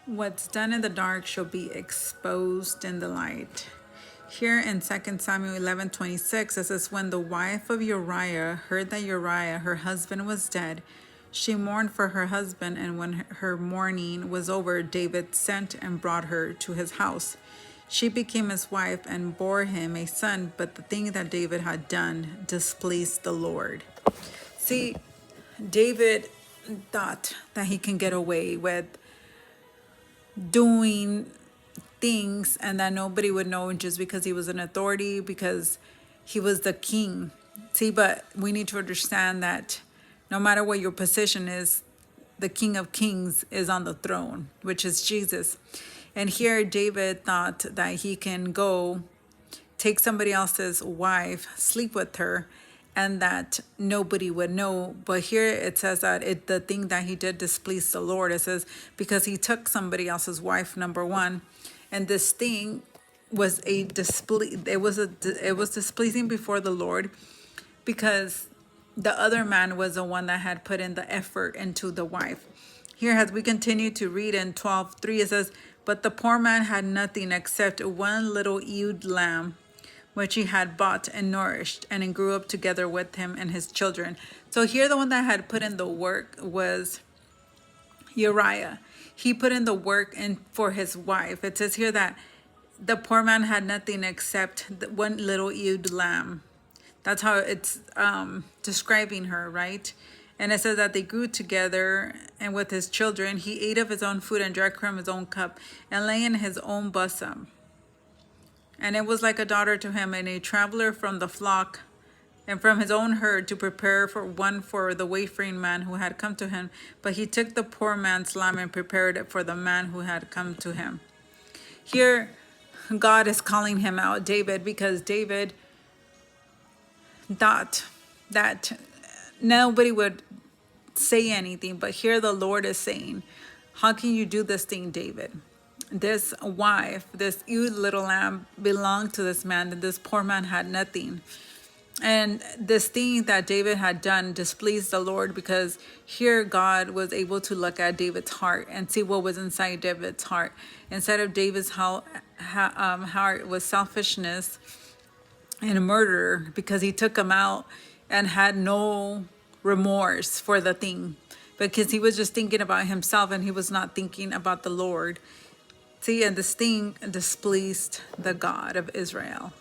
What's done in the dark shall be exposed in the light. Here in 2 Samuel 11:26, it says, when the wife of Uriah heard that Uriah, her husband, was dead, she mourned for her husband, and when her mourning was over, David sent and brought her to his house. She became his wife and bore him a son, but the thing that David had done displeased the Lord. See, David thought that he can get away with doing things and that nobody would know just because he was an authority, because he was the king. See, but we need to understand that no matter what your position is, the King of Kings is on the throne, which is Jesus. And here David thought that he can go take somebody else's wife, sleep with her, and that nobody would know. But here it says that the thing that he did displeased the Lord. It says because he took somebody else's wife, number one, and this thing was it was displeasing before the Lord, because the other man was the one that had put in the effort into the wife. Here, as we continue to read in 12:3, it says, but the poor man had nothing except one little ewe lamb, which he had bought and nourished, and it grew up together with him and his children. So here the one that had put in the work was Uriah. He put in the work and for his wife. It says here that the poor man had nothing except one little ewe lamb. That's how it's describing her, right? And it says that they grew together, and with his children, he ate of his own food and drank from his own cup, and lay in his own bosom. And it was like a daughter to him, and a traveler from the flock and from his own herd, to prepare for the wayfaring man who had come to him. But he took the poor man's lamb and prepared it for the man who had come to him. Here, God is calling him out, David, because David thought that nobody would say anything. But here the Lord is saying, how can you do this thing, David? This wife, this ewe little lamb, belonged to this man, and this poor man had nothing. And this thing that David had done displeased the Lord, because here God was able to look at David's heart and see what was inside David's heart. Instead of David's heart was selfishness and murder, because he took him out and had no remorse for the thing, because he was just thinking about himself and he was not thinking about the Lord. See, and this thing displeased the God of Israel.